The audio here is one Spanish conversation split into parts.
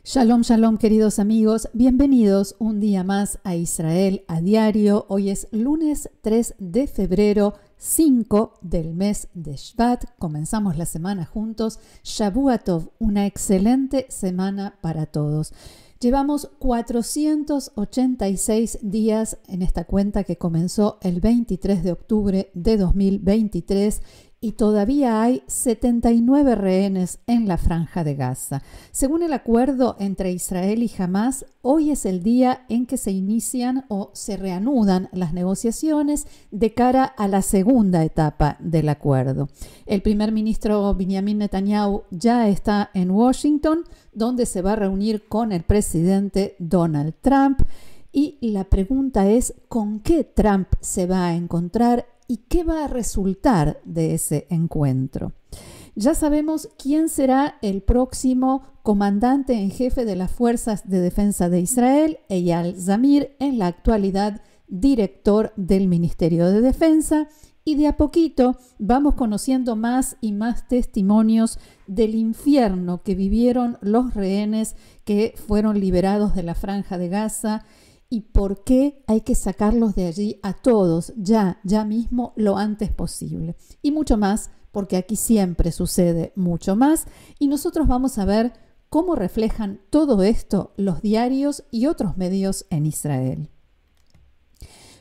Shalom, shalom, queridos amigos. Bienvenidos un día más a Israel a Diario. Hoy es lunes 3 de febrero, 5 del mes de Shvat. Comenzamos la semana juntos. Shavua Tov, una excelente semana para todos. Llevamos 486 días en esta cuenta que comenzó el 23 de octubre de 2023 y todavía hay 79 rehenes en la Franja de Gaza. Según el acuerdo entre Israel y Hamás, hoy es el día en que se inician o se reanudan las negociaciones de cara a la segunda etapa del acuerdo. El primer ministro Benjamin Netanyahu ya está en Washington, donde se va a reunir con el presidente Donald Trump. Y la pregunta es, ¿con qué Trump se va a encontrar y qué va a resultar de ese encuentro? Ya sabemos quién será el próximo comandante en jefe de las Fuerzas de Defensa de Israel, Eyal Zamir, en la actualidad director del Ministerio de Defensa, y de a poquito vamos conociendo más y más testimonios del infierno que vivieron los rehenes que fueron liberados de la Franja de Gaza y por qué hay que sacarlos de allí a todos ya mismo lo antes posible. Y mucho más, porque aquí siempre sucede mucho más y nosotros vamos a ver cómo reflejan todo esto los diarios y otros medios en Israel.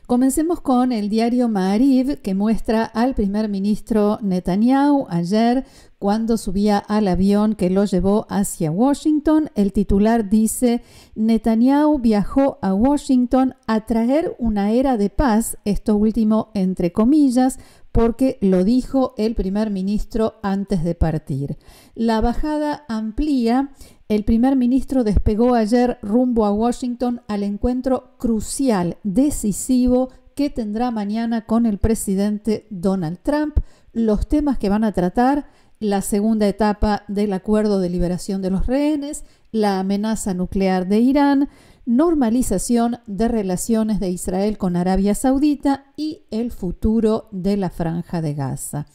Comencemos con el diario Ma'ariv, que muestra al primer ministro Netanyahu ayer cuando subía al avión que lo llevó hacia Washington. El titular dice: Netanyahu viajó a Washington a traer una era de paz, esto último entre comillas, porque lo dijo el primer ministro antes de partir. La bajada amplía. El primer ministro despegó ayer rumbo a Washington al encuentro crucial, decisivo, que tendrá mañana con el presidente Donald Trump. Los temas que van a tratar: la segunda etapa del acuerdo de liberación de los rehenes, la amenaza nuclear de Irán, normalización de relaciones de Israel con Arabia Saudita y el futuro de la Franja de Gaza.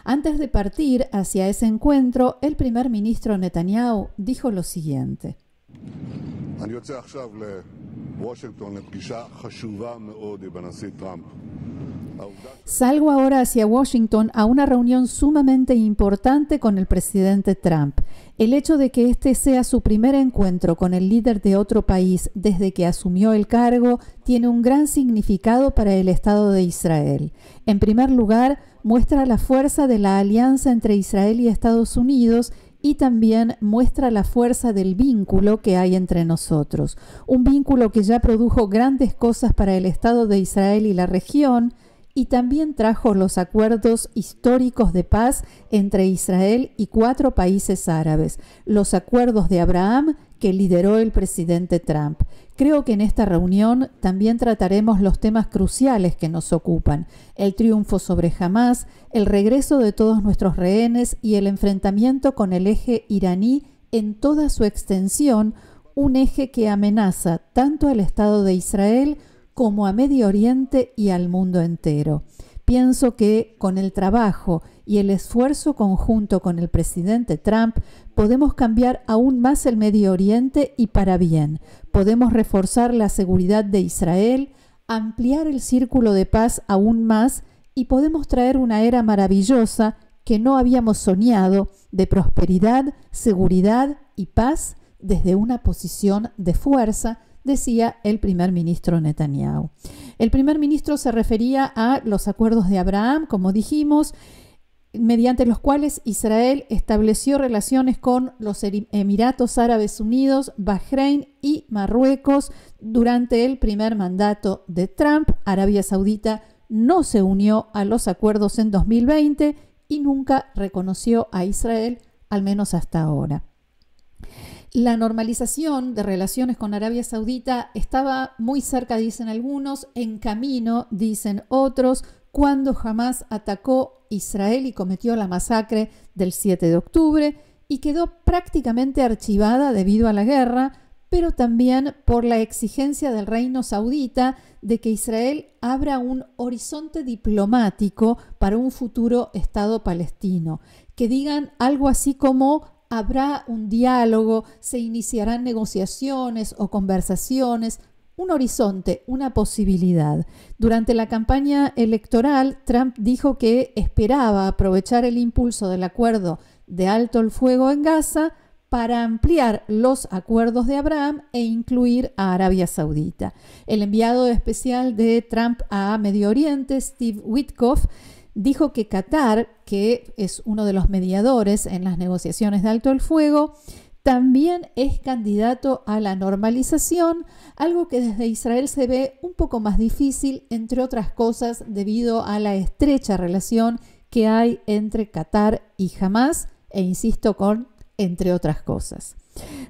Antes de partir hacia ese encuentro, el primer ministro Netanyahu dijo lo siguiente: Salgo ahora hacia Washington a una reunión sumamente importante con el presidente Trump. El hecho de que este sea su primer encuentro con el líder de otro país desde que asumió el cargo tiene un gran significado para el Estado de Israel. En primer lugar, muestra la fuerza de la alianza entre Israel y Estados Unidos y también muestra la fuerza del vínculo que hay entre nosotros. Un vínculo que ya produjo grandes cosas para el Estado de Israel y la región, y también trajo los acuerdos históricos de paz entre Israel y 4 países árabes, los acuerdos de Abraham que lideró el presidente Trump. Creo que en esta reunión también trataremos los temas cruciales que nos ocupan: el triunfo sobre Hamás, el regreso de todos nuestros rehenes y el enfrentamiento con el eje iraní en toda su extensión, un eje que amenaza tanto al Estado de Israel como a Medio Oriente y al mundo entero. Pienso que con el trabajo y el esfuerzo conjunto con el presidente Trump podemos cambiar aún más el Medio Oriente y para bien. Podemos reforzar la seguridad de Israel, ampliar el círculo de paz aún más y podemos traer una era maravillosa que no habíamos soñado de prosperidad, seguridad y paz desde una posición de fuerza, decía el primer ministro Netanyahu. El primer ministro se refería a los acuerdos de Abraham, como dijimos, mediante los cuales Israel estableció relaciones con los Emiratos Árabes Unidos, Bahrein y Marruecos durante el primer mandato de Trump. Arabia Saudita no se unió a los acuerdos en 2020 y nunca reconoció a Israel, al menos hasta ahora. La normalización de relaciones con Arabia Saudita estaba muy cerca, dicen algunos, en camino, dicen otros, cuando Hamás atacó Israel y cometió la masacre del 7 de octubre y quedó prácticamente archivada debido a la guerra, pero también por la exigencia del reino saudita de que Israel abra un horizonte diplomático para un futuro Estado palestino, que digan algo así como habrá un diálogo, se iniciarán negociaciones o conversaciones, un horizonte, una posibilidad. Durante la campaña electoral, Trump dijo que esperaba aprovechar el impulso del acuerdo de alto el fuego en Gaza para ampliar los acuerdos de Abraham e incluir a Arabia Saudita. El enviado especial de Trump a Medio Oriente, Steve Witkoff, dijo que Qatar, que es uno de los mediadores en las negociaciones de alto el fuego, también es candidato a la normalización, algo que desde Israel se ve un poco más difícil, entre otras cosas, debido a la estrecha relación que hay entre Qatar y Hamás, e insisto con entre otras cosas.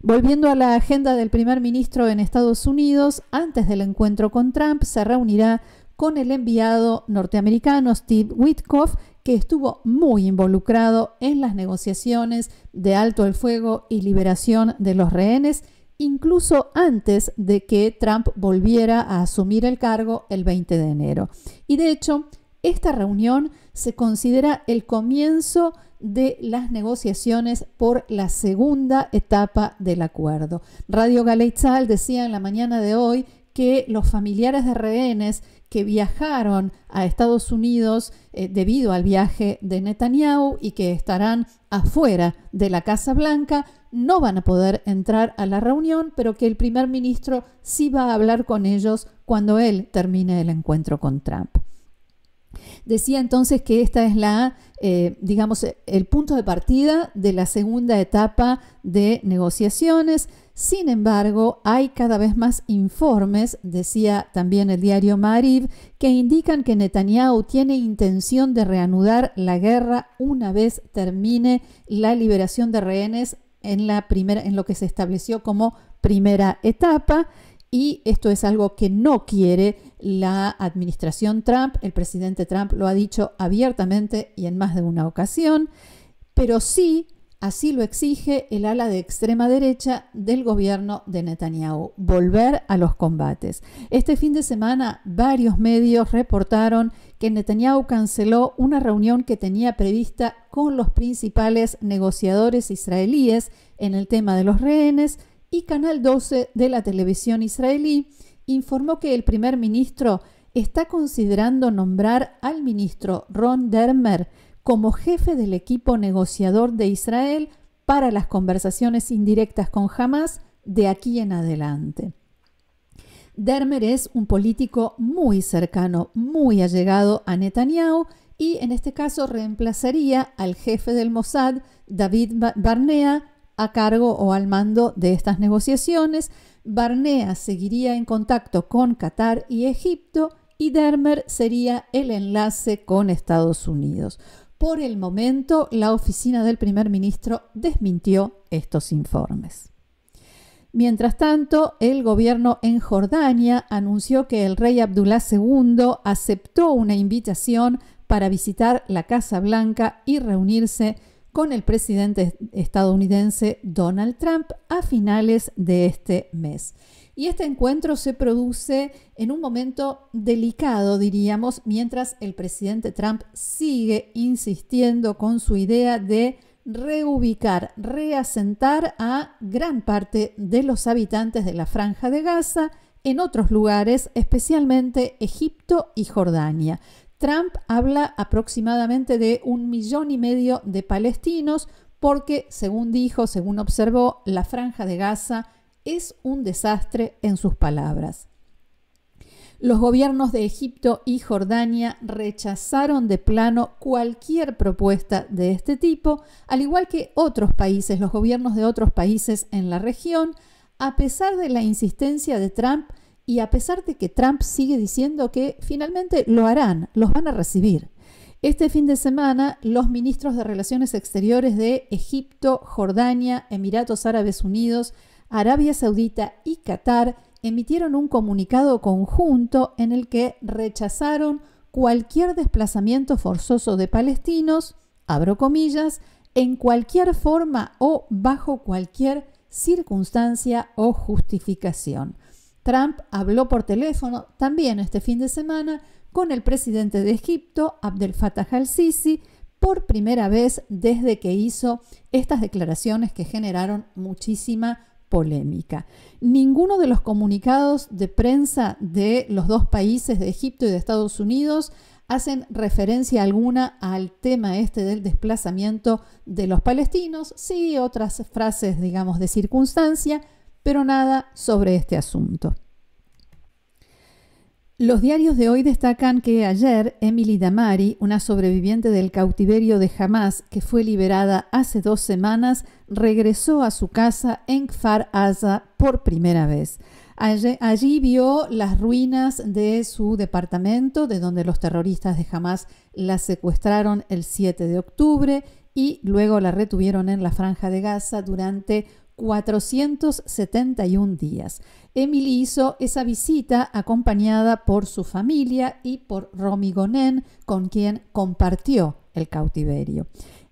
Volviendo a la agenda del primer ministro en Estados Unidos, antes del encuentro con Trump se reunirá con el enviado norteamericano Steve Witkoff, que estuvo muy involucrado en las negociaciones de alto el fuego y liberación de los rehenes, incluso antes de que Trump volviera a asumir el cargo el 20 de enero. Y de hecho, esta reunión se considera el comienzo de las negociaciones por la segunda etapa del acuerdo. Radio Galei Tzahal decía en la mañana de hoy que los familiares de rehenes que viajaron a Estados Unidos debido al viaje de Netanyahu y que estarán afuera de la Casa Blanca no van a poder entrar a la reunión, pero que el primer ministro sí va a hablar con ellos cuando él termine el encuentro con Trump. Decía entonces que esta es el punto de partida de la segunda etapa de negociaciones. Sin embargo, hay cada vez más informes, decía también el diario Ma'ariv, que indican que Netanyahu tiene intención de reanudar la guerra una vez termine la liberación de rehenes en lo que se estableció como primera etapa. Y esto es algo que no quiere la administración Trump. El presidente Trump lo ha dicho abiertamente y en más de una ocasión, pero sí, así lo exige el ala de extrema derecha del gobierno de Netanyahu, volver a los combates. Este fin de semana varios medios reportaron que Netanyahu canceló una reunión que tenía prevista con los principales negociadores israelíes en el tema de los rehenes, y Canal 12 de la televisión israelí informó que el primer ministro está considerando nombrar al ministro Ron Dermer como jefe del equipo negociador de Israel para las conversaciones indirectas con Hamás de aquí en adelante. Dermer es un político muy cercano, muy allegado a Netanyahu y en este caso reemplazaría al jefe del Mossad, David Barnea, a cargo o al mando de estas negociaciones. Barnea seguiría en contacto con Qatar y Egipto y Dermer sería el enlace con Estados Unidos. Por el momento, la oficina del primer ministro desmintió estos informes. Mientras tanto, el gobierno en Jordania anunció que el rey Abdullah II aceptó una invitación para visitar la Casa Blanca y reunirse con el presidente estadounidense Donald Trump a finales de este mes. Y este encuentro se produce en un momento delicado, diríamos, mientras el presidente Trump sigue insistiendo con su idea de reubicar, reasentar a gran parte de los habitantes de la Franja de Gaza en otros lugares, especialmente Egipto y Jordania. Trump habla aproximadamente de 1,5 millones de palestinos porque, según observó, la Franja de Gaza es un desastre en sus palabras. Los gobiernos de Egipto y Jordania rechazaron de plano cualquier propuesta de este tipo, al igual que otros países, los gobiernos de otros países en la región, a pesar de la insistencia de Trump y a pesar de que Trump sigue diciendo que finalmente lo harán, los van a recibir. Este fin de semana, los ministros de Relaciones Exteriores de Egipto, Jordania, Emiratos Árabes Unidos, Arabia Saudita y Qatar emitieron un comunicado conjunto en el que rechazaron cualquier desplazamiento forzoso de palestinos, abro comillas, en cualquier forma o bajo cualquier circunstancia o justificación. Trump habló por teléfono también este fin de semana con el presidente de Egipto, Abdel Fattah al-Sisi, por primera vez desde que hizo estas declaraciones que generaron muchísima polémica. Ninguno de los comunicados de prensa de los dos países, de Egipto y de Estados Unidos, hacen referencia alguna al tema este del desplazamiento de los palestinos. Sí, otras frases, digamos, de circunstancia, pero nada sobre este asunto. Los diarios de hoy destacan que ayer Emily Damari, una sobreviviente del cautiverio de Hamás que fue liberada hace 2 semanas, regresó a su casa en Kfar Aza por primera vez. Allí vio las ruinas de su departamento, de donde los terroristas de Hamás la secuestraron el 7 de octubre y luego la retuvieron en la Franja de Gaza durante 471 días. Emily hizo esa visita acompañada por su familia y por Romy Gonen, con quien compartió el cautiverio.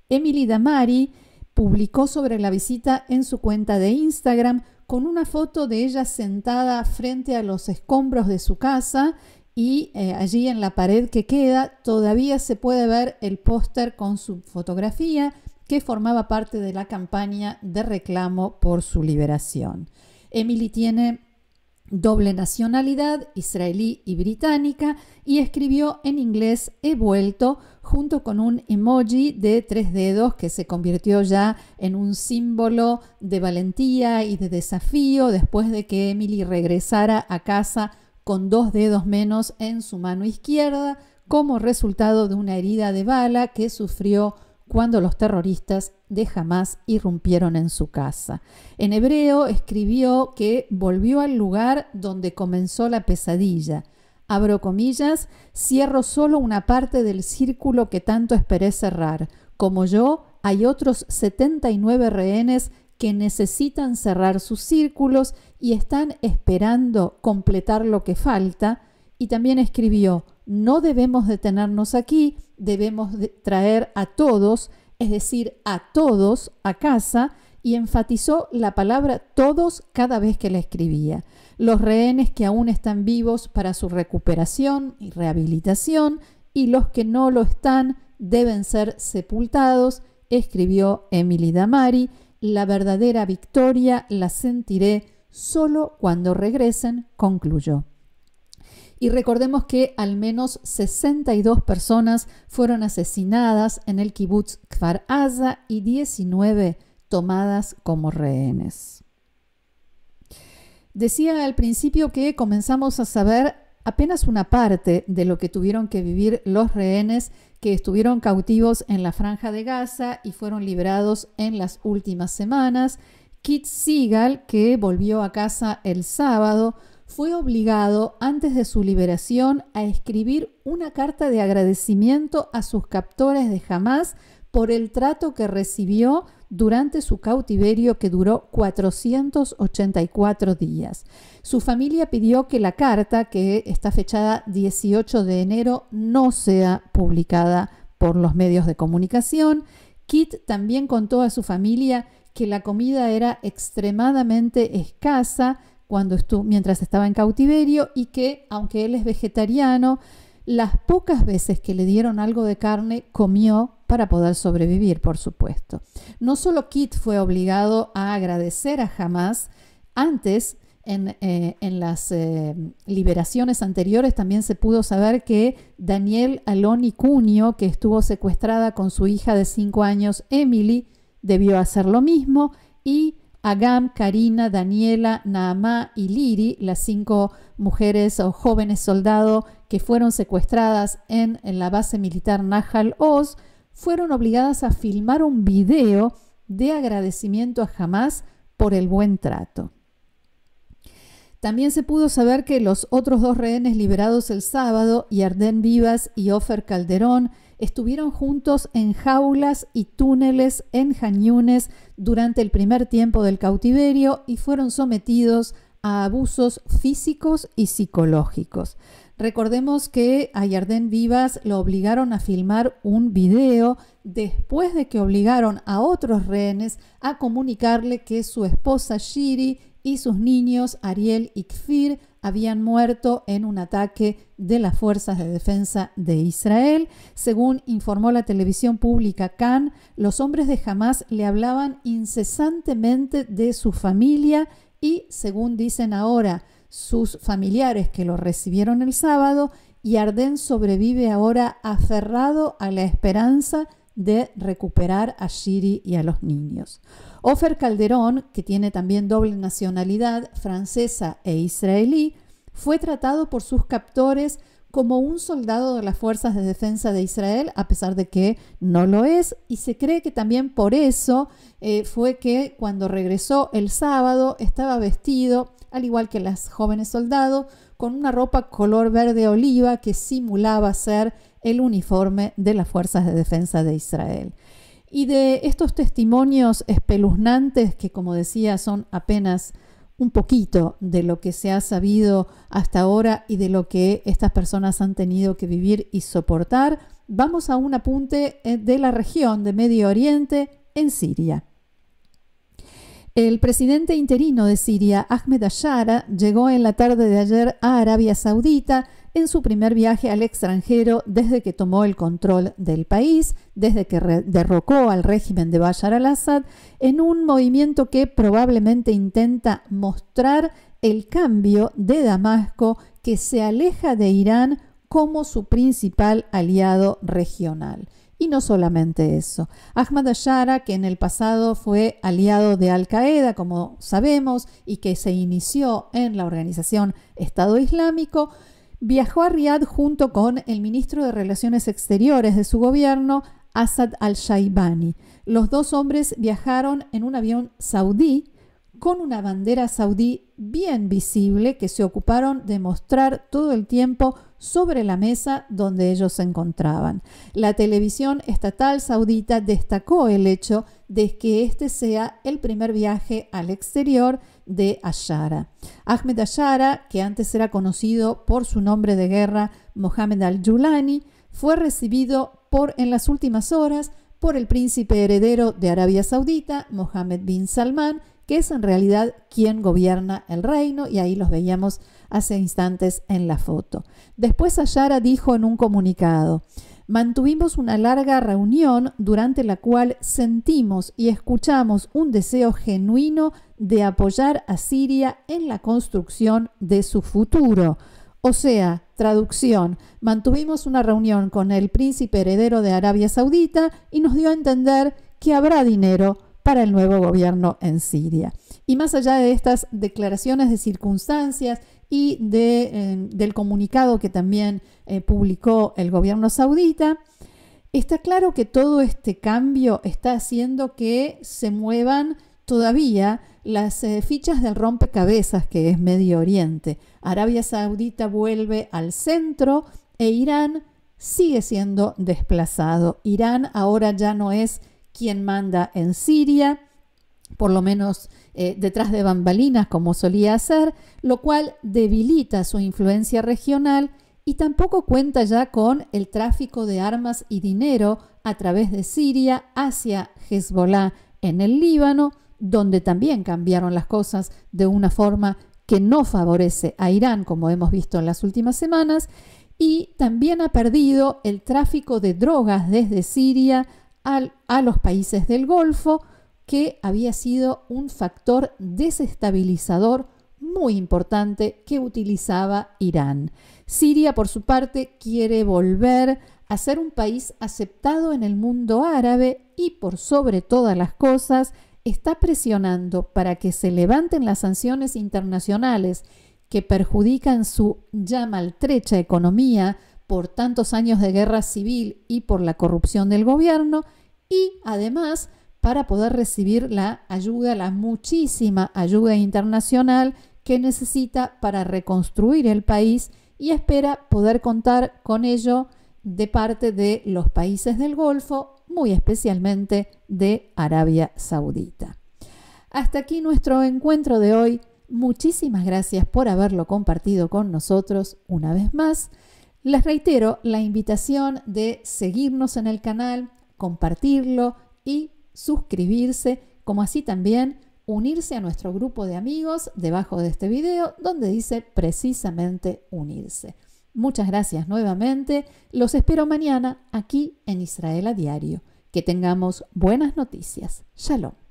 Emily Damari publicó sobre la visita en su cuenta de Instagram con una foto de ella sentada frente a los escombros de su casa y allí en la pared que queda todavía se puede ver el póster con su fotografía que formaba parte de la campaña de reclamo por su liberación. Emily tiene doble nacionalidad, israelí y británica, y escribió en inglés "he vuelto" junto con un emoji de 3 dedos que se convirtió ya en un símbolo de valentía y de desafío después de que Emily regresara a casa con 2 dedos menos en su mano izquierda como resultado de una herida de bala que sufrió cuando los terroristas de Hamás irrumpieron en su casa. En hebreo escribió que volvió al lugar donde comenzó la pesadilla. Abro comillas, cierro solo una parte del círculo que tanto esperé cerrar. Como yo, hay otros 79 rehenes que necesitan cerrar sus círculos y están esperando completar lo que falta. Y también escribió, no debemos detenernos aquí, debemos traer a todos, es decir, a todos a casa, y enfatizó la palabra todos cada vez que la escribía. Los rehenes que aún están vivos para su recuperación y rehabilitación y los que no lo están deben ser sepultados, escribió Emily Damari. La verdadera victoria la sentiré solo cuando regresen, concluyó. Y recordemos que al menos 62 personas fueron asesinadas en el kibutz Kfar Aza y 19 tomadas como rehenes. Decía al principio que comenzamos a saber apenas una parte de lo que tuvieron que vivir los rehenes que estuvieron cautivos en la Franja de Gaza y fueron liberados en las últimas semanas. Kit Seagal, que volvió a casa el sábado, fue obligado antes de su liberación a escribir una carta de agradecimiento a sus captores de Hamás por el trato que recibió durante su cautiverio que duró 484 días. Su familia pidió que la carta, que está fechada 18 de enero, no sea publicada por los medios de comunicación. Kit también contó a su familia que la comida era extremadamente escasa mientras estaba en cautiverio y que, aunque él es vegetariano, las pocas veces que le dieron algo de carne, comió para poder sobrevivir, por supuesto. No solo Kit fue obligado a agradecer a Hamás, antes, en las liberaciones anteriores, también se pudo saber que Daniel Aloni Cunio, que estuvo secuestrada con su hija de 5 años, Emily, debió hacer lo mismo, y Agam, Karina, Daniela, Naamá y Liri, las 5 mujeres o jóvenes soldados que fueron secuestradas en la base militar Nahal Oz, fueron obligadas a filmar un video de agradecimiento a Hamás por el buen trato. También se pudo saber que los otros 2 rehenes liberados el sábado, Yarden Vivas y Ofer Calderón, estuvieron juntos en jaulas y túneles en Han Yunes durante el primer tiempo del cautiverio y fueron sometidos a abusos físicos y psicológicos. Recordemos que a Yarden Vivas lo obligaron a filmar un video después de que obligaron a otros rehenes a comunicarle que su esposa Shiri y sus niños Ariel y Kfir habían muerto en un ataque de las Fuerzas de Defensa de Israel. Según informó la televisión pública Kan, los hombres de Hamás le hablaban incesantemente de su familia y, según dicen ahora sus familiares que lo recibieron el sábado, Yarden sobrevive ahora aferrado a la esperanza de recuperar a Shiri y a los niños. Ofer Calderón, que tiene también doble nacionalidad, francesa e israelí, fue tratado por sus captores como un soldado de las Fuerzas de Defensa de Israel, a pesar de que no lo es, y se cree que también por eso fue que cuando regresó el sábado estaba vestido, al igual que las jóvenes soldados, con una ropa color verde oliva que simulaba ser el uniforme de las Fuerzas de Defensa de Israel. Y de estos testimonios espeluznantes, que como decía son apenas un poquito de lo que se ha sabido hasta ahora y de lo que estas personas han tenido que vivir y soportar, vamos a un apunte de la región de Medio Oriente, en Siria. El presidente interino de Siria, Ahmed al-Shara, llegó en la tarde de ayer a Arabia Saudita en su primer viaje al extranjero desde que tomó el control del país, desde que derrocó al régimen de Bashar al-Assad, en un movimiento que probablemente intenta mostrar el cambio de Damasco, que se aleja de Irán como su principal aliado regional. Y no solamente eso. Ahmad al-Shara, que en el pasado fue aliado de Al-Qaeda, como sabemos, y que se inició en la organización Estado Islámico, viajó a Riad junto con el ministro de Relaciones Exteriores de su gobierno, Asad al-Shaibani. Los dos hombres viajaron en un avión saudí con una bandera saudí bien visible que se ocuparon de mostrar todo el tiempo sobre la mesa donde ellos se encontraban. La televisión estatal saudita destacó el hecho de que este sea el primer viaje al exterior de al-Shara. Ahmed al-Shara, que antes era conocido por su nombre de guerra Mohammed al-Julani, fue recibido en las últimas horas por el príncipe heredero de Arabia Saudita, Mohammed bin Salman, que es en realidad quien gobierna el reino, y ahí los veíamos hace instantes en la foto. Después al-Shara dijo en un comunicado: mantuvimos una larga reunión durante la cual sentimos y escuchamos un deseo genuino de apoyar a Siria en la construcción de su futuro. O sea, traducción, mantuvimos una reunión con el príncipe heredero de Arabia Saudita y nos dio a entender que habrá dinero para el nuevo gobierno en Siria. Y más allá de estas declaraciones de circunstancias y del comunicado que también publicó el gobierno saudita, está claro que todo este cambio está haciendo que se muevan todavía las fichas del rompecabezas que es Medio Oriente. Arabia Saudita vuelve al centro e Irán sigue siendo desplazado. Irán ahora ya no es quien manda en Siria, por lo menos detrás de bambalinas como solía hacer, lo cual debilita su influencia regional y tampoco cuenta ya con el tráfico de armas y dinero a través de Siria hacia Hezbollah en el Líbano, donde también cambiaron las cosas de una forma que no favorece a Irán, como hemos visto en las últimas semanas, y también ha perdido el tráfico de drogas desde Siria a los países del Golfo, que había sido un factor desestabilizador muy importante que utilizaba Irán. Siria, por su parte, quiere volver a ser un país aceptado en el mundo árabe y, por sobre todas las cosas, está presionando para que se levanten las sanciones internacionales que perjudican su ya maltrecha economía por tantos años de guerra civil y por la corrupción del gobierno, y además para poder recibir la ayuda, la muchísima ayuda internacional que necesita para reconstruir el país, y espera poder contar con ello de parte de los países del Golfo, muy especialmente de Arabia Saudita. Hasta aquí nuestro encuentro de hoy. muchísimas gracias por haberlo compartido con nosotros una vez más. Les reitero la invitación de seguirnos en el canal, compartirlo y suscribirse, como así también unirse a nuestro grupo de amigos debajo de este video donde dice precisamente unirse. Muchas gracias nuevamente. Los espero mañana aquí en Israel a Diario. Que tengamos buenas noticias. Shalom.